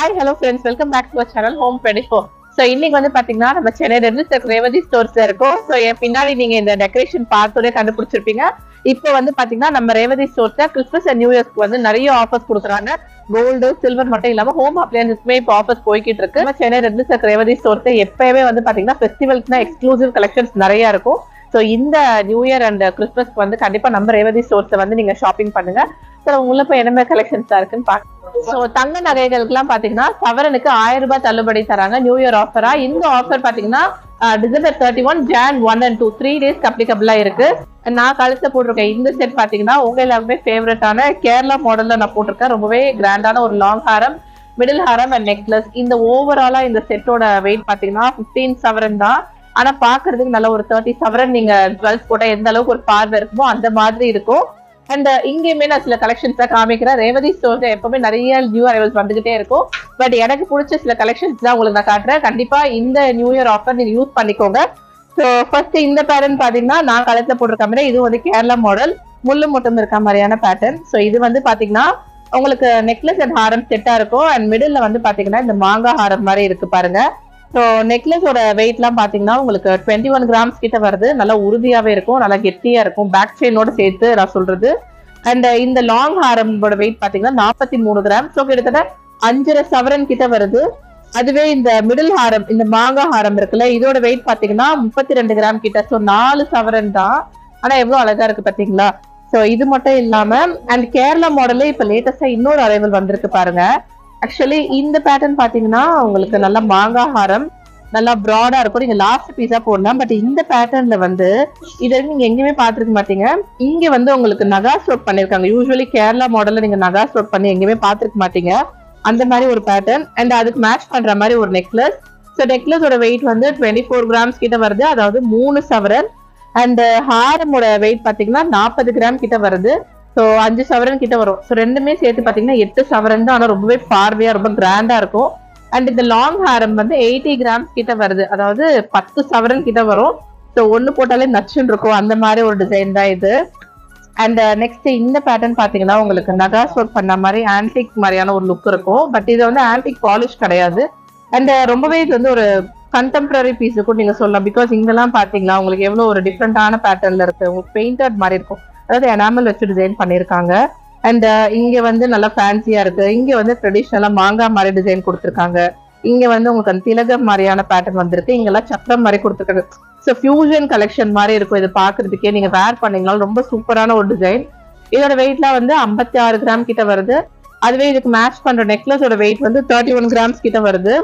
Hi, hello friends. Welcome back to our channel Home 24. So இன்னைக்கு வந்து பாத்தீங்கன்னா நம்ம சென்னை ரேவதி ஸ்டோர்ஸ்ல இருக்கோம். ஸோ என் பின்னாடி நீங்க இந்த டெக்கரேஷன் பார்த்தோன்னே கண்டுபிடிச்சிருப்பீங்க. இப்போ வந்து பாத்தீங்கன்னா நம்ம ரேவதி ஸ்டோர்ஸ்ல கிறிஸ்மஸ் அண்ட் நியூ இயர்ஸ்க்கு வந்து நிறைய ஆஃபர்ஸ் கொடுக்குறாங்க. கோல்டு சில்வர் மட்டும் இல்லாம ஹோம் அப்ளையன்ஸுக்குமே இப்போ ஆஃபர்ஸ் போய்கிட்டு இருக்கு. நம்ம சென்னை ரேவதி ஸ்டோர்ஸ்ல எப்பயுமே வந்து பாத்தீங்கன்னா ஃபெஸ்டிவல்ஸ்னா எக்ஸ்க்ளூசிவ் கலெக்ஷன்ஸ் நிறைய இருக்கும். ஸோ இந்த நியூ இயர் அண்ட் கிறிஸ்மஸ்க்கு வந்து கண்டிப்பா நம்ம ரேவதி ஸ்டோர்ஸ்ல வந்து நீங்க ஷாப்பிங் பண்ணுங்க. ஸோ உள்ள இப்போ என்ன கலெக்ஷன்ஸ் தான் இருக்குன்னு பாக்க. ஸோ தங்க நகைகளுக்குலாம் பாத்தீங்கன்னா சவரனுக்கு 1000 ரூபாய் தள்ளுபடி தராங்க நியூ இயர் ஆஃபரா. இந்த ஆஃபர் பாத்தீங்கன்னா டிசம்பர் 31, Jan 1 and 2 3 டேஸ்க்கு அப்ளிகபிளா இருக்கு. நான் கழுத்துல போட்டிருக்கேன் இந்த செட் பாத்தீங்கன்னா உங்க எல்லாருமே ஃபேவரட்டான கேரளா மாடல்ல நான் போட்டிருக்கேன். ரொம்பவே கிராண்டான ஒரு long Haram, middle Haram and necklace. இந்த ஓவராலா இந்த செட்டோட வெயிட் பாத்தீங்கன்னா 15 சவரன் தான். ஆனா பாக்குறதுக்கு நல்ல ஒரு 30 சவரன் நீங்க ஜுவல்ஸ் போட்டா எந்த அளவுக்கு ஒரு பார்வை இருக்குமோ அந்த மாதிரி இருக்கும். அண்ட் இங்கேயுமே நான் சில கலெக்ஷன்ஸ் தான் காமிக்கிறேன். ரேவதி ஸ்டோர்ஸ்ல எப்பவுமே நிறைய நியூ அரைவல்ஸ் வந்துகிட்டே இருக்கும். பட் எனக்கு பிடிச்ச சில கலெக்ஷன்ஸ் தான் உங்களுக்கு நான் காட்டுறேன். கண்டிப்பா இந்த நியூ இயர் ஆஃபர் நீங்க யூஸ் பண்ணிக்கோங்க. ஸோ ஃபர்ஸ்ட் இந்த பேட்டர்ன் பாத்தீங்கன்னா நான் கழுத்துல போட்டிருக்க மாதிரி இது வந்து கேரளா மாடல், முள்ளு மட்டும் இருக்க மாதிரியான பேட்டர்ன். ஸோ இது வந்து பாத்தீங்கன்னா உங்களுக்கு நெக்லஸ் அண்ட் ஹாரம் செட்டா இருக்கும். அண்ட் மிடில் வந்து பாத்தீங்கன்னா இந்த மாங்காய் ஹாரம் மாதிரி இருக்கு பாருங்க. ஸோ நெக்லஸோட வெயிட் எல்லாம் பாத்தீங்கன்னா உங்களுக்கு 21 கிராம்ஸ் கிட்ட வருது. நல்லா உறுதியாவே இருக்கும், நல்லா கெட்டியா இருக்கும். பேக் செயினோட சேர்த்து நான் சொல்றது. அண்ட் இந்த லாங் ஹாரமோட வெயிட் பாத்தீங்கன்னா 43 கிராம். ஸோ கிட்டத்தட்ட 5.5 சவரன் கிட்ட வருது. அதுவே இந்த மிடில் ஹாரம், இந்த மாங்காய் ஹாரம் இருக்குல்ல, இதோட வெயிட் பாத்தீங்கன்னா 32 கிராம் கிட்ட. ஸோ 4 சவரன் தான். ஆனா எவ்வளவு அழகா இருக்கு பாத்தீங்களா. ஸோ இது மட்டும் இல்லாம அண்ட் கேரளா மாடல்ல இப்ப லேட்டஸ்டா இன்னொரு அரைவல் வந்திருக்கு பாருங்க. ஆக்சுவலி இந்த பேட்டர்ன் பாத்தீங்கன்னா உங்களுக்கு நல்லா மாங்காய் ஹாரம், நல்லா ப்ராடா இருக்கும். நீங்க லாஸ்ட் பீஸா போடலாம். பட் இந்த பேட்டர்ன்ல வந்து இதை நீங்க எங்கேயுமே பாத்துருக்க மாட்டீங்க. இங்க வந்து உங்களுக்கு நகாஸ் ஒர்க் பண்ணிருக்காங்க. யூஸ்வலி கேரளா மாடல்ல நீங்க நகாஸ் ஒர்க் பண்ணி எங்கேயுமே பாத்துருக்க மாட்டீங்க. அந்த மாதிரி ஒரு பேட்டர்ன். அண்ட் அதுக்கு மேட்ச் பண்ற மாதிரி ஒரு நெக்லஸ். ஸோ நெக்லஸோட வெயிட் வந்து 24 கிராம்ஸ் கிட்ட வருது, அதாவது 3 சவரன். அண்ட் ஹாரமோட வெயிட் பாத்தீங்கன்னா 40 கிராம் கிட்ட வருது. ஸோ 5 சவரன் கிட்ட வரும். ஸோ ரெண்டுமே சேர்த்து பாத்தீங்கன்னா 8 சவரன் தான். ஆனா ரொம்பவே பார்வையா ரொம்ப கிராண்டா இருக்கும். அண்ட் இந்த லாங் ஹாரம் வந்து 80 கிராம்ஸ் கிட்ட வருது, அதாவது 10 சவரன் கிட்ட வரும். ஸோ ஒண்ணு போட்டாலே நச்சுன்னு இருக்கும், அந்த மாதிரி ஒரு டிசைன் தான் இது. அண்ட் நெக்ஸ்ட் இந்த பேட்டர்ன் பாத்தீங்கன்னா உங்களுக்கு நகாஸ் ஒர்க் பண்ண மாதிரி ஆன்டிக் மாதிரியான ஒரு லுக் இருக்கும். பட் இது வந்து ஆன்டிக் பாலிஷ் கிடையாது. அண்ட் ரொம்பவே இது வந்து ஒரு கண்டெம்பரரி பீஸ் இருக்கும் நீங்க சொல்லலாம். பிகாஸ் இங்கெல்லாம் பாத்தீங்களா உங்களுக்கு எவ்வளவு ஒரு டிஃப்ரெண்டான பேட்டர்ன்ல இருக்கு. உங்களுக்கு பெயிண்டட் மாதிரி இருக்கும், அதாவது எனாமல் வச்சு டிசைன் பண்ணிருக்காங்க. அண்ட் இங்க வந்து நல்லா ஃபேன்சியா இருக்கு. இங்க வந்து ட்ரெடிஷ்னலா மாங்காய் மாதிரி டிசைன் கொடுத்துருக்காங்க. இங்க வந்து உங்களுக்கு அந்த திலகம் மாதிரியான பேட்டர்ன் வந்திருக்கு. இங்கெல்லாம் சக்கரம் மாதிரி கொடுத்துருக்காங்க. ஸோ ஃபியூஷன் கலெக்ஷன் மாதிரி இருக்கும். இது பாக்குறதுக்கே நீங்க வேர் பண்ணீங்கனாலும் ரொம்ப சூப்பரான ஒரு டிசைன். இதோட வெயிட்லாம் வந்து 56 கிராம் கிட்ட வருது. அதுவே இதுக்கு மேட்ச் பண்ற நெக்லஸோட வெயிட் வந்து 31 கிராம்ஸ் கிட்ட வருது.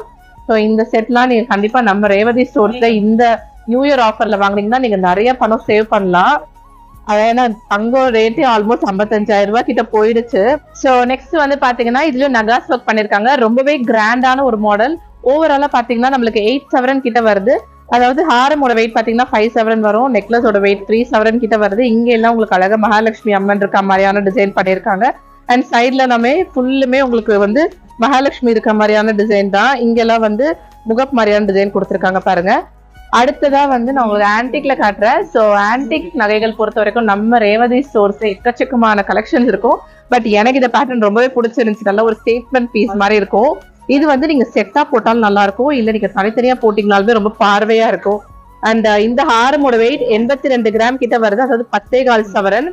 ஸோ இந்த செட்லாம் நீங்க கண்டிப்பா நம்ம ரேவதி ஸ்டோர்ஸ்ல இந்த நியூ இயர் ஆஃபர்ல வாங்கினீங்கன்னா நீங்க நிறைய பணம் சேவ் பண்ணலாம். ஏன்னா தங்கம் ரேட்டு ஆல்மோஸ்ட் 55,000 ரூபாய் கிட்ட போயிடுச்சு. ஸோ நெக்ஸ்ட் வந்து பாத்தீங்கன்னா இதுலயும் நகாஸ் ஒர்க் பண்ணிருக்காங்க. ரொம்பவே கிராண்டான ஒரு மாடல். ஓவராலா பாத்தீங்கன்னா நம்மளுக்கு 8 சவரன் கிட்ட வருது. அதாவது ஹாரமோட வெயிட் பாத்தீங்கன்னா 5 சவரன் வரும். நெக்லஸோட வெயிட் 3 சவரன் கிட்ட வருது. இங்க எல்லாம் உங்களுக்கு அழகா மகாலட்சுமி அம்மன் இருக்க மாதிரியான டிசைன் பண்ணிருக்காங்க. அண்ட் சைட்ல நம்ம ஃபுல்லுமே உங்களுக்கு வந்து மகாலட்சுமி இருக்க மாதிரியான டிசைன் தான். இங்கெல்லாம் வந்து முகப் மாதிரியான டிசைன் கொடுத்துருக்காங்க பாருங்க. அடுத்ததா வந்து நான் உங்களுக்கு ஆன்டிக்ல காட்டுறேன். ஸோ ஆன்டிக் நகைகள் பொறுத்த வரைக்கும் நம்ம ரேவதி ஸ்டோர்ஸ் எக்கச்சக்கமான கலெக்ஷன்ஸ் இருக்கும். பட் எனக்கு இந்த பேட்டர்ன் ரொம்பவே பிடிச்சிருந்துச்சு. நல்ல ஒரு ஸ்டேட்மெண்ட் பீஸ் மாதிரி இருக்கும். இது வந்து நீங்க செட்டா போட்டாலும் நல்லா இருக்கும், இல்ல நீங்க தனித்தனியா போட்டீங்கனாலுமே ரொம்ப பார்வையா இருக்கும். அண்ட் இந்த ஹாரமோட வெயிட் 82 கிராம் கிட்ட வருது, அதாவது 10.25 சவரன்.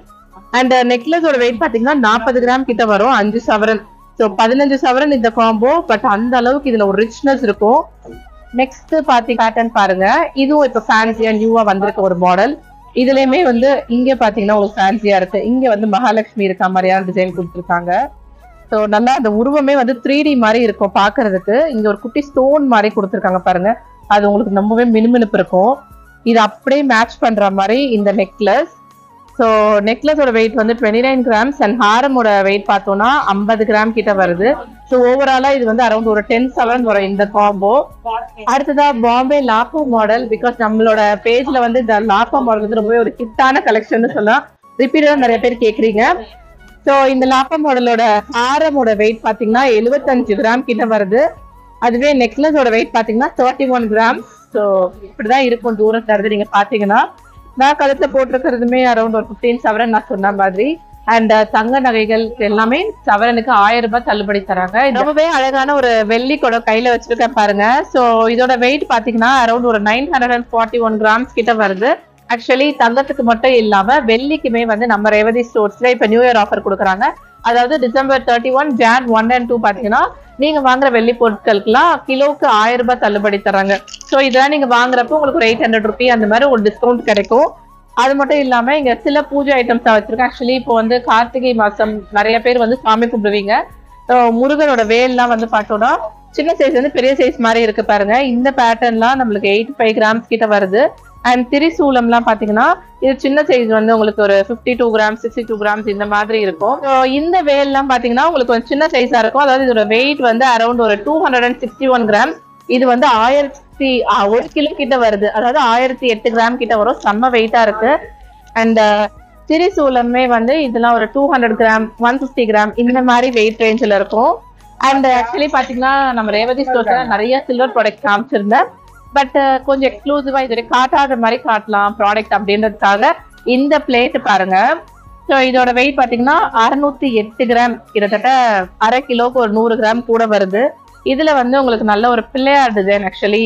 அண்ட் நெக்லஸோட வெயிட் பாத்தீங்கன்னா 40 கிராம் கிட்ட வரும், 5 சவரன். ஸோ 15 சவரன் இந்த காம்போ. பட் அந்த அளவுக்கு இதுல ஒரு ரிச்னஸ் இருக்கும். நெக்ஸ்ட் பேட்டர்ன் பாருங்க. இதுவும் இப்ப ஃபேன்சியா நியூவா வந்திருக்க ஒரு மாடல். இதுலயுமே வந்து இங்க பாத்தீங்கன்னா உங்களுக்கு ஃபேன்சியா இருக்கு. இங்க வந்து மகாலட்சுமி இருக்க மாதிரியான டிசைன் கொடுத்துருக்காங்க. ஸோ நல்லா அந்த உருவமே வந்து 3D மாதிரி இருக்கும் பாக்குறதுக்கு. இங்க ஒரு குட்டி ஸ்டோன் மாதிரி கொடுத்துருக்காங்க பாருங்க. அது உங்களுக்கு ரொம்பவே மினுமினுப்பு இருக்கும். இது அப்படியே மேட்ச் பண்ற மாதிரி இந்த நெக்லஸ். ஸோ நெக்லஸோட வெயிட் வந்து 29 கிராம்ஸ். அண்ட் ஹாரமோட வெயிட் பார்த்தோம்னா 50 கிராம் கிட்ட வருது. ஸோ ஓவராலா இது வந்து அரௌண்ட் ஒரு 10 சவரன் வரும் இந்த காம்போ. அடுத்ததா பாம்பே லாப்பா மாடல். பிகாஸ் நம்மளோட பேஜ்ல வந்து இந்த லாப்பா மாடல் வந்து ரொம்பவே ஒரு ஹிட்டான கலெக்ஷன் சொல்லலாம். ரிப்பீட்டடா நிறைய பேர் கேக்குறீங்க. ஸோ இந்த லாப்பா மாடலோட ஹாரமோட வெயிட் பாத்தீங்கன்னா 75 கிராம் கிட்ட வருது. அதுவே நெக்லஸோட வெயிட் பாத்தீங்கன்னா 31 கிராம். ஸோ இப்படிதான் இருக்கும் தூரத்துல இருந்து நீங்க பாத்தீங்கன்னா. நான் கழுத்துல போட்டிருக்கிறதுமே அரௌண்ட் ஒரு 15 சவரன் நான் சொன்ன மாதிரி. அண்ட் தங்க நகைகள் எல்லாமே சவரனுக்கு 1000 ரூபாய் தள்ளுபடி தராங்க. ரொம்பவே அழகான ஒரு வெள்ளி குடம் கையில வச்சிருக்கேன் பாருங்க. ஸோ இதோட வெயிட் பாத்தீங்கன்னா அரௌண்ட் ஒரு 941 கிராம்ஸ் கிட்ட வருது. ஆக்சுவலி தங்கத்துக்கு மட்டும் இல்லாம வெள்ளிக்குமே வந்து நம்ம ரேவதி ஸ்டோர்ஸ்ல இப்ப நியூ இயர் ஆஃபர் கொடுக்குறாங்க. அதாவது டிசம்பர் 31, Jan 1 and 2 பாத்தீங்கன்னா நீங்க வாங்குற வெள்ளி பொருட்களுக்குலாம் கிலோக்கு 1000 ரூபாய் தள்ளுபடி தராங்க. ஸோ இதெல்லாம் நீங்க வாங்குறப்போ உங்களுக்கு ஒரு 800 ரூபாய் அந்த மாதிரி ஒரு டிஸ்கவுண்ட் கிடைக்கும். அது மட்டும் இல்லாம இங்க சில பூஜை ஐட்டம்ஸ் வச்சிருக்கேன். ஆக்சுவலி இப்போ வந்து கார்த்திகை மாசம் நிறைய பேர் வந்து சாமி கும்பிடுவீங்க. முருகனோட வேல்லாம் வந்து பார்த்தோம்னா சின்ன சைஸ் வந்து பெரிய சைஸ் மாதிரி இருக்கு பாருங்க. இந்த பேட்டர்ன்லாம் நம்மளுக்கு 85 கிராம்ஸ் கிட்ட வருது. அண்ட் திரிசூலம்லாம் பாத்தீங்கன்னா இது சின்ன சைஸ் வந்து உங்களுக்கு ஒரு 52 கிராம்ஸ் 62 கிராம்ஸ் இந்த மாதிரி இருக்கும். இந்த வேல்லாம் பாத்தீங்கன்னா உங்களுக்கு ஒரு சின்ன சைஸா இருக்கும். அதாவது இதோட வெயிட் வந்து அரௌண்ட் ஒரு 261 கிராம்ஸ். இது வந்து 1 கிலோ கிட்ட வருது. அதாவது 1008 கிராம் கிட்ட வரும். செம்ம வெயிட்டா இருக்கு. அண்ட் திரிசூலமே வந்து இதெல்லாம் ஒரு 200 கிராம் 150 கிராம் இந்த மாதிரி வெயிட் ரேஞ்சில் இருக்கும். அண்ட் ஆக்சுவலி பாத்தீங்கன்னா நம்ம ரேவதி ஸ்டோர்ஸ்ல நிறைய சில்வர் ப்ராடக்ட் காமிச்சிருந்தேன். பட் கொஞ்சம் எக்ஸ்க்ளூசிவா இது காட்டாத மாதிரி காட்டலாம் ப்ராடக்ட் அப்படின்றதுக்காக இந்த பிளேட் பாருங்க. ஸோ இதோட வெயிட் பாத்தீங்கன்னா 608 கிராம், கிட்டத்தட்ட அரை கிலோக்கு ஒரு 100 கிராம் கூட வருது. இதுல வந்து உங்களுக்கு நல்ல ஒரு பிள்ளையார் டிசைன் ஆக்சுவலி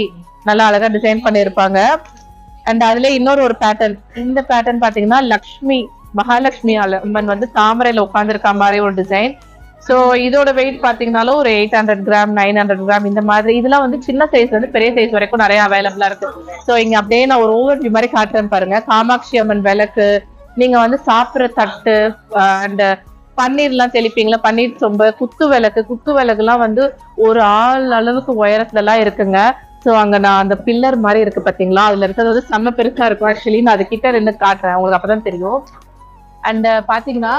நல்லா அழகா டிசைன் பண்ணிருப்பாங்க. அண்ட் அதுல இன்னொரு பேட்டர்ன், இந்த பேட்டர்ன் பாத்தீங்கன்னா மகாலட்சுமி அம்மன் வந்து தாமரையில உட்காந்துருக்க மாதிரி ஒரு டிசைன். ஸோ இதோட வெயிட் பாத்தீங்கன்னாலும் ஒரு 800 கிராம் 900 கிராம் இந்த மாதிரி. இதெல்லாம் வந்து சின்ன சைஸ் வந்து பெரிய சைஸ் வரைக்கும் நிறைய அவைலபிளா இருக்கு. ஸோ இங்க அப்படியே நான் ஒரு ஓவர் வியூ மாதிரி காட்டுறேன் பாருங்க. காமாட்சி அம்மன் விளக்கு, நீங்க வந்து சாப்பிட்ற தட்டு, அண்ட் பன்னீர்லாம் தெளிப்பீங்களா, பன்னீர் சொம்பு, குத்து விளக்குலாம் வந்து ஒரு ஆள் அளவுக்கு உயரத்துல எல்லாம் இருக்குங்க. ஸோ அங்க நான் அந்த பில்லர் மாதிரி இருக்கு பாத்தீங்களா, அதுல இருக்கிறது வந்து செம்ம பெருசா இருக்கும். ஆக்சுவலி நான் அது கிட்ட இருந்து காட்டுறேன் உங்களுக்கு, அப்பதான் தெரியும். அண்ட் பாத்தீங்கன்னா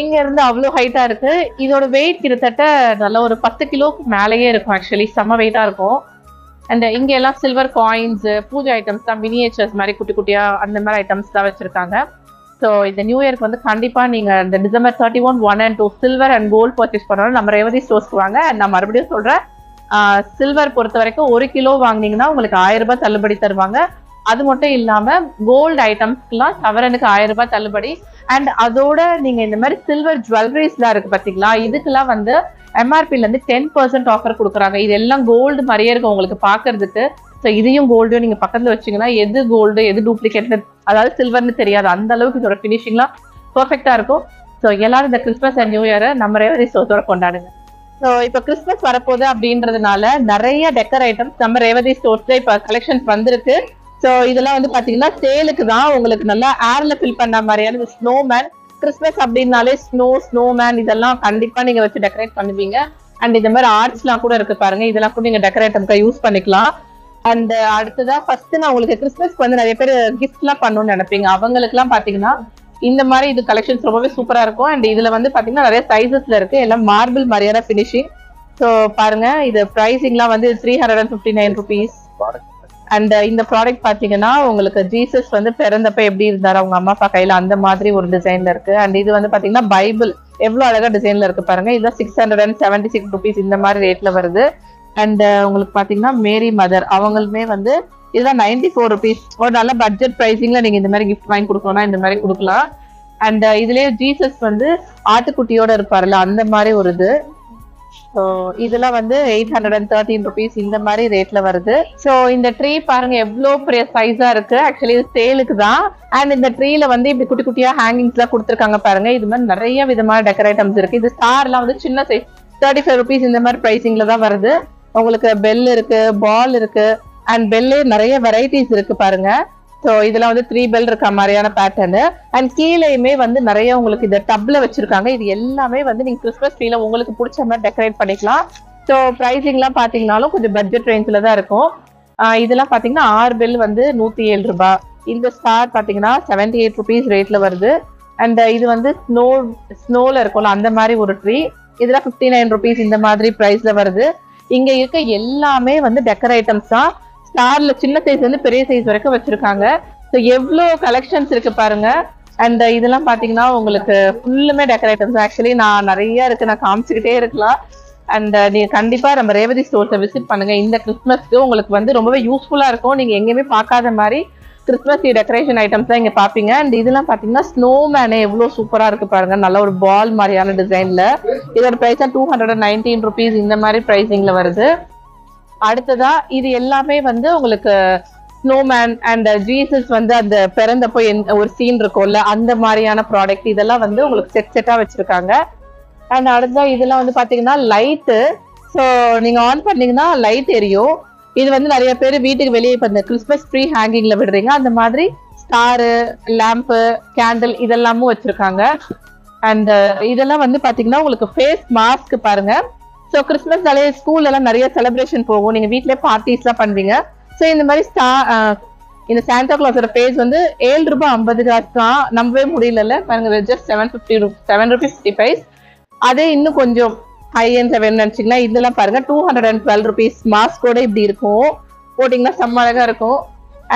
இங்க இருந்து அவ்வளவு ஹைட்டா இருக்கு. இதோட வெயிட் கிட்டத்தட்ட நல்ல ஒரு 10 கிலோக்கு மேலேயே இருக்கும். ஆக்சுவலி செம்ம வெயிட்டா இருக்கும். அண்ட் இங்க எல்லாம் சில்வர் காயின்ஸ், பூஜை ஐட்டம்ஸ் தான், மினியேச்சர்ஸ் மாதிரி குட்டி குட்டியா அந்த மாதிரி ஐட்டம்ஸ் தான் வச்சிருக்காங்க. ஸோ இந்த நியூ இயர்க்கு வந்து கண்டிப்பா நீங்க இந்த December 31, 1 and 2 silver and gold purchase பண்ணணும் நம்ம ரேவதி ஸ்டோர்ஸ்க்கு வாங்க. நான் மறுபடியும் சொல்றேன், சில்வர் பொறுத்த வரைக்கும் 1 கிலோ வாங்கினீங்கன்னா உங்களுக்கு 1000 ரூபாய் தள்ளுபடி தருவாங்க. அது மட்டும் இல்லாம கோல்டு ஐட்டம்ஸ்க்குலாம் சவரனுக்கு 1000 ரூபாய் தள்ளுபடி. அண்ட் அதோட நீங்க இந்த மாதிரி சில்வர் ஜுவல்லரிஸ்லாம் இருக்கு பாத்தீங்களா, இதுக்கெல்லாம் வந்து எம்ஆர்பில இருந்து 10% ஆஃபர் கொடுக்குறாங்க. இது எல்லாம் கோல்டு மாதிரியே இருக்கும் உங்களுக்கு பாக்குறதுக்கு. ஸோ இதையும் கோல்டையும் நீங்க பக்கத்துல வச்சீங்கன்னா எது கோல்டு எது டூப்ளிகேட், அதாவது சில்வர்னு தெரியாது. அந்த அளவுக்கு இதோட ஃபினிஷிங்லாம் பெர்ஃபெக்டா இருக்கும். ஸோ எல்லாரும் இந்த கிறிஸ்மஸ் அண்ட் நியூ இயரை நம்ம ரேவதி ஸ்டோர்ஸோட கொண்டாடுங்க. ஸோ இப்போ கிறிஸ்மஸ் வரப்போகுது அப்படின்றதுனால நிறைய டெக்கர் ஐட்டம்ஸ் நம்ம ரேவதி ஸ்டோர்ஸ்ல இப்போ கலெக்ஷன்ஸ் வந்திருக்கு. ஸோ இதெல்லாம் வந்து பாத்தீங்கன்னா சேலுக்கு தான். உங்களுக்கு நல்லா ஏர்ல ஃபில் பண்ண மாதிரியான ஸ்னோமேன், கிறிஸ்மஸ் அப்படின்னாலே ஸ்னோமேன் இதெல்லாம் கண்டிப்பா நீங்க வச்சு டெக்கரேட் பண்ணுவீங்க. அண்ட் இந்த மாதிரி ஆர்ட்ஸ்லாம் கூட இருக்கு பாருங்க, இதெல்லாம் கூட நீங்க டெக்கரேட்டம்க்கு யூஸ் பண்ணிக்கலாம். அண்ட் அடுத்ததா ஃபர்ஸ்ட் நான் உங்களுக்கு கிறிஸ்மஸ்க்கு வந்து நிறைய பேர் கிஃப்ட் எல்லாம் பண்ணணும்னு நினைப்பீங்க. அவங்களுக்கு எல்லாம் பாத்தீங்கன்னா இந்த மாதிரி இது கலெக்ஷன்ஸ் ரொம்பவே சூப்பரா இருக்கும். அண்ட் இதுல வந்து பாத்தீங்கன்னா நிறைய சைசஸ்ல இருக்கு, எல்லாம் மார்பிள் மாதிரியான பினிஷிங். ஸோ பாருங்க, இது பிரைசிங்லாம் வந்து 359 rupees. அண்ட் இந்த ப்ராடக்ட் பாத்தீங்கன்னா உங்களுக்கு ஜீசஸ் வந்து பிறந்தப்ப எப்படி இருந்தாரு அவங்க அம்மா அப்பா கையில, அந்த மாதிரி ஒரு டிசைன்ல இருக்கு. அண்ட் இது வந்து பாத்தீங்கன்னா பைபிள் எவ்வளவு அழகா டிசைன்ல இருக்கு பாருங்க. இதுதான் 676 rupees இந்த மாதிரி ரேட்ல வருது. அண்ட் உங்களுக்கு பாத்தீங்கன்னா மேரி மதர் அவங்களுமே வந்து இதுதான் 94 rupees. ஒரு நல்ல பட்ஜெட் பிரைசிங்ல நீங்க இந்த மாதிரி கிஃப்ட் வாங்கி கொடுக்கணும்னா இந்த மாதிரி கொடுக்கலாம். அண்ட் இதுலயே ஜீசஸ் வந்து ஆட்டுக்குட்டியோட இருப்பாருல்ல அந்த மாதிரி ஒரு இது. ஸோ இதெல்லாம் வந்து 813 rupees இந்த மாதிரி ரேட்ல வருது. ஸோ இந்த ட்ரீ பாருங்க எவ்வளோ பெரிய சைஸா இருக்கு. ஆக்சுவலி இது சேலுக்கு தான். அண்ட் இந்த ட்ரீல வந்து இப்படி குட்டி குட்டியா ஹேங்கிங்ஸ் எல்லாம் கொடுத்துருக்காங்க பாருங்க. இது மாதிரி நிறைய விதமான டெக்கரேட்டம்ஸ் இருக்கு. இது ஸ்டார்லாம் வந்து சின்ன சைஸ் 35 rupees இந்த மாதிரி பிரைசிங்ல தான் வருது. உங்களுக்கு பெல் இருக்கு, பால் இருக்கு. அண்ட் பெல்லே நிறைய வெரைட்டிஸ் இருக்கு பாருங்க. ஸோ இதெல்லாம் வந்து 3 பெல் இருக்க மாதிரியான பேட்டர்னு. அண்ட் கீழேயுமே வந்து நிறைய உங்களுக்கு இதை டப்ல வச்சிருக்காங்க. இது எல்லாமே வந்து நீங்க கிறிஸ்மஸ் ட்ரீல உங்களுக்கு பிடிச்ச மாதிரி டெக்கரேட் பண்ணிக்கலாம். ஸோ பிரைசிங்லாம் பாத்தீங்கன்னாலும் கொஞ்சம் பட்ஜெட் ரேஞ்சில தான் இருக்கும். இதெல்லாம் பாத்தீங்கன்னா 6 பெல் வந்து 107 ரூபாய். இந்த ஸ்டார் பாத்தீங்கன்னா 78 rupees ரேட்ல வருது. அண்ட் இது வந்து ஸ்னோல இருக்கும்ல அந்த மாதிரி ஒரு ட்ரீ, இதுல 59 rupees இந்த மாதிரி பிரைஸ்ல வருது. இங்க இருக்க எல்லாமே வந்து டெக்கர் ஐட்டம்ஸ் தான். ஸ்டார்ல சின்ன சைஸ் வந்து பெரிய சைஸ் வரைக்கும் வச்சிருக்காங்க. ஸோ எவ்வளோ கலெக்ஷன்ஸ் இருக்கு பாருங்க. அண்ட் இதெல்லாம் பாத்தீங்கன்னா உங்களுக்கு ஃபுல்லுமே டெக்கர் ஐட்டம்ஸ். ஆக்சுவலி நான் நிறைய இருக்கு, நான் காமிச்சுக்கிட்டே இருக்கலாம். அண்ட் நீங்க கண்டிப்பா நம்ம ரேவதி ஸ்டோர்ஸை விசிட் பண்ணுங்க. இந்த கிறிஸ்மஸ்க்கு உங்களுக்கு வந்து ரொம்பவே யூஸ்ஃபுல்லா இருக்கும். நீங்க எங்கேயுமே பார்க்காத மாதிரி கிறிஸ்மஸ் டெக்கரேஷன் ஐட்டம்ஸ் தான் இங்க பாப்பீங்க. அண்ட் இதெல்லாம் பாத்தீங்கன்னா ஸ்னோமேனே எவ்வளவு சூப்பரா இருக்கு பாருங்க, நல்ல ஒரு பால் மாதிரியான டிசைன்ல. இதோட பிரைஸ் 219 rupees இந்த மாதிரி பிரைசிங்ல வருது. அடுத்ததா இது எல்லாமே வந்து உங்களுக்கு ஸ்னோமேன் அண்ட் ஜீசஸ் வந்து அந்த பிறந்தப்போ ஒரு சீன் இருக்கும்ல அந்த மாதிரியான ப்ராடக்ட் இதெல்லாம் வந்து உங்களுக்கு செட்டா வச்சிருக்காங்க. அண்ட் அடுத்ததா இதெல்லாம் வந்து பாத்தீங்கன்னா லைட்டு. ஸோ நீங்க ஆன் பண்ணீங்கன்னா லைட் எரியும். இது வந்து நிறைய பேர் வீட்டுக்கு வெளியே இப்போ இந்த கிறிஸ்மஸ் ட்ரீ ஹேங்கிங்ல விடுறீங்க, அந்த மாதிரி ஸ்டாரு, லேம்பு, கேண்டில் இதெல்லாமும் வச்சிருக்காங்க. அண்ட் இதெல்லாம் வந்து பாத்தீங்கன்னா உங்களுக்கு ஃபேஸ் மாஸ்க் பாருங்க. ஸோ கிறிஸ்மஸ்னாலே ஸ்கூல்ல எல்லாம் நிறைய செலிப்ரேஷன் போகும், நீங்க வீட்லயே பார்ட்டிஸ் எல்லாம் பண்ணுவீங்க. ஸோ இந்த மாதிரி இந்த சாண்டா கிளாஸோட ஃபேஸ் வந்து 7 ரூபாய் 50 தான், நம்பவே முடியல பாருங்க. Just 7 rupees. அதே இன்னும் கொஞ்சம் ஹை அண்ட் செவன் நினைச்சீங்கன்னா இதெல்லாம் பாருங்க 212 rupees. மாஸ்கோட இப்படி இருக்கும், போட்டிங்கன்னா செம்ம அழகா இருக்கும்.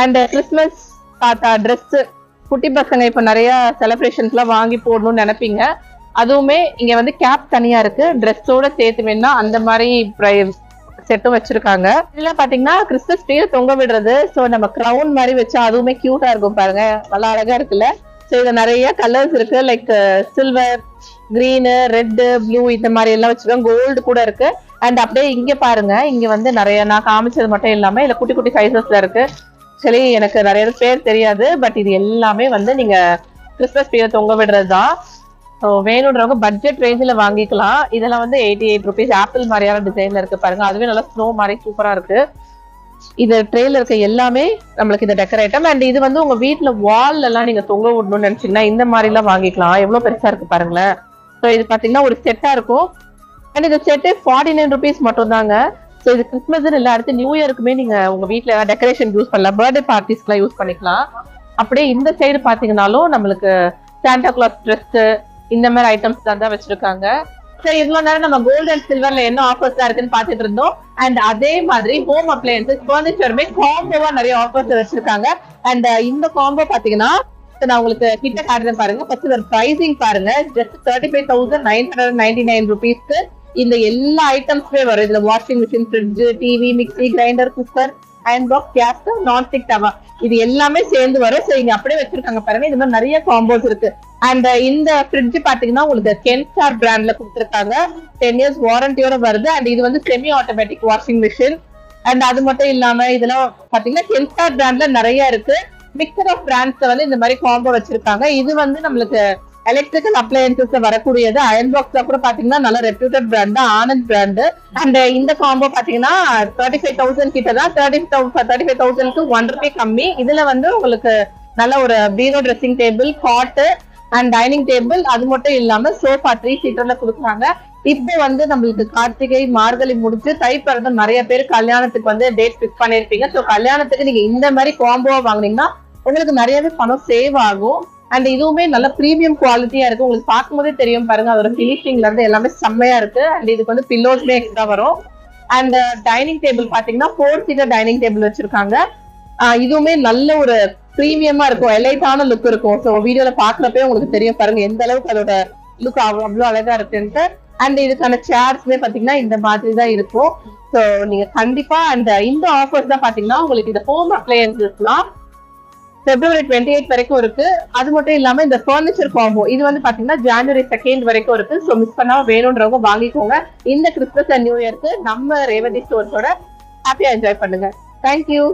அண்ட் கிறிஸ்மஸ் தாத்தா ட்ரெஸ் குட்டி பசங்க இப்ப நிறைய செலிப்ரேஷன்ஸ்லாம் வாங்கி போடணும்னு நினைப்பீங்க, அதுவுமே இங்க வந்து கேப் தனியா இருக்கு, ட்ரெஸ்ஸோட சேர்த்து வேணா அந்த மாதிரி செட்டும் வச்சிருக்காங்க. இதெல்லாம் பாத்தீங்கன்னா கிறிஸ்மஸ் ட்ரீல தொங்க விடுறது. ஸோ நம்ம கிரவுன் மாதிரி வச்சா அதுவுமே கியூட்டா இருக்கும் பாருங்க, நல்லா அழகா இருக்குல்ல. ஸோ இதுல நிறைய கலர்ஸ் இருக்கு, like silver, green, red, blue இந்த மாதிரி எல்லாம் வச்சிருக்காங்க. கோல்டு கூட இருக்கு. அண்ட் அப்படியே இங்க பாருங்க, இங்க வந்து நிறைய நான் காமிச்சது மட்டும் இல்லாம இல்ல குட்டி குட்டி சைசஸ்ல இருக்கு. சரி எனக்கு நிறைய பேர் தெரியாது, பட் இது எல்லாமே வந்து நீங்க கிறிஸ்மஸ் ட்ரீல தொங்க விடுறதுதான். ஸோ வேணுன்றவங்க பட்ஜெட் ரேஞ்சில் வாங்கிக்கலாம். இதெல்லாம் வந்து 88 rupees. ஆப்பிள் மாதிரியான டிசைன்ல இருக்கு பாருங்க, அதுவே நல்லா ஸ்னோ மாதிரி சூப்பரா இருக்கு. இது ட்ரேல இருக்க எல்லாமே நம்மளுக்கு இந்த டெக்கரேட்டம். அண்ட் இது வந்து உங்க வீட்டுல வால் எல்லாம் நீங்க தொங்க விடணும்னு நினைச்சீங்கன்னா இந்த மாதிரி எல்லாம் வாங்கிக்கலாம். எவ்வளவு பெருசா இருக்கு பாருங்களேன். ஸோ இது பாத்தீங்கன்னா ஒரு செட்டா இருக்கும். அண்ட் இந்த செட்டு 49 rupees மட்டும் தாங்க. ஸோ இது கிறிஸ்மஸ் இல்ல, அடுத்து நியூ இயருக்குமே நீங்க உங்க வீட்டுல டெக்கரேஷன் யூஸ் பண்ணலாம், பர்த்டே பார்ட்டிஸ்க்குலாம் யூஸ் பண்ணிக்கலாம். அப்படியே இந்த சைடு பாத்தீங்கன்னாலும் நம்மளுக்கு சாண்டா கிளாஸ் ட்ரெஸ் இந்த மாதிரி ஐட்டம்ஸ் தான் வச்சிருக்காங்க. சரி இவ்வளவு நேரம் நம்ம கோல்ட் அண்ட் சில்வர்ல என்ன ஆஃபர்ஸ் தான் இருக்குன்னு பாத்துட்டு இருந்தோம். அண்ட் அதே மாதிரி ஹோம் அப்ளையன்சஸ் ஃபர்னிச்சருமே காம்போவா நிறைய ஆஃபர்ஸ் வச்சிருக்காங்க. அண்ட் இந்த காம்போ பாத்தீங்கன்னா நான் உங்களுக்கு கிட்ட காட்டுறேன் பாருங்க. ஃபர்ஸ்ட் ஒரு பிரைசிங் பாருங்க, ஜஸ்ட் 35,999 rupees. இந்த எல்லா ஐட்டம்ஸுமே வரும். இதுல washing machine, fridge, TV, mixie, grinder, cooker, iron box, gas, nonstick தவா, இது எல்லாமே சேர்ந்து வரும். ஸோ இங்க அப்படியே வச்சிருக்காங்க பாருங்க, இது மாதிரி நிறைய காம்போஸ் இருக்கு. அண்ட் இந்த ஃப்ரிட்ஜ் பாத்தீங்கன்னா உங்களுக்கு கென்ஸ்டார் பிராண்ட்ல கொடுத்துருக்காங்க, 10 years வாரண்டியோட வருது. அண்ட் இது வந்து semi automatic washing machine. And அது மட்டும் இல்லாம இதெல்லாம் பாத்தீங்கன்னா கென்ஸ்டார் பிராண்ட்ல நிறைய இருக்கு. மிக்சர் ஆஃப் பிராண்ட்ஸ்ல வந்து இந்த மாதிரி காம்போ வச்சிருக்காங்க. இது வந்து நம்மளுக்கு எலக்ட்ரிக்கல் அப்ளையன்சஸ்ல வரக்கூடியது. அயன் பாக்ஸ்ல கூட பாத்தீங்கன்னா நல்ல ரெப்யூட்டட் பிராண்ட் தான், ஆனந்த் பிராண்ட். அண்ட் இந்த காம்போ பாத்தீங்கன்னா 35,000 கிட்ட தான், 35,000க்கு 1 rupee கம்மி. இதுல வந்து உங்களுக்கு நல்ல ஒரு bureau, dressing table, cot and dining table, அது மட்டும் இல்லாம சோஃபா 3 seaterல கொடுக்குறாங்க. இப்போ வந்து நம்மளுக்கு கார்த்திகை மார்கழி முடிச்சு தை பிறந்த நிறைய பேர் கல்யாணத்துக்கு வந்து டேட் பிக்ஸ் பண்ணிருப்பீங்க. ஸோ கல்யாணத்துக்கு நீங்க இந்த மாதிரி காம்போவா வாங்குனீங்கன்னா உங்களுக்கு நிறையவே பணம் சேவ் ஆகும். அண்ட் இதுவுமே நல்ல ப்ரீமியம் குவாலிட்டியா இருக்கு, உங்களுக்கு பார்க்கும்போதே தெரியும் பாருங்க, அதோட ஃபினிஷிங்ல இருந்து எல்லாமே செம்மையா இருக்கு. அண்ட் இதுக்கு வந்து பில்லோஸ்மே எக்ஸ்ட்ரா வரும். அண்ட் டைனிங் டேபிள் பாத்தீங்கன்னா 4 seater டைனிங் டேபிள் வச்சிருக்காங்க. இதுவுமே நல்ல ஒரு ப்ரீமியமா இருக்கும், எலைட்டான லுக் இருக்கும். ஸோ வீடியோல பாக்குறப்பே உங்களுக்கு தெரியும் பாருங்க எந்த அளவுக்கு அதோட லுக் அவ்வளவு அழகா இருக்குன்ட்டு. அண்ட் இதுக்கான சேர்ஸ்மே பாத்தீங்கன்னா இந்த மாதிரி தான் இருக்கும். ஸோ நீங்க கண்டிப்பா அந்த இந்த ஆஃபர்ஸ் தான் பாத்தீங்கன்னா உங்களுக்கு இந்த ஹோம் அப்ளையன்சஸ்லாம் February 28 வரைக்கும் இருக்கு. அது மட்டும் இல்லாம இந்த ஃபர்னிச்சர் காம்போ இது வந்து பாத்தீங்கன்னா January 2 வரைக்கும் இருக்கு. ஸோ மிஸ் பண்ணாம வேணும்ன்றவங்க வாங்கிக்கோங்க. இந்த கிறிஸ்மஸ் அண்ட் நியூ இயர்க்கு நம்ம ரேவதி ஸ்டோர்ஸோட ஹாப்பியா என்ஜாய் பண்ணுங்க. தேங்க்யூ.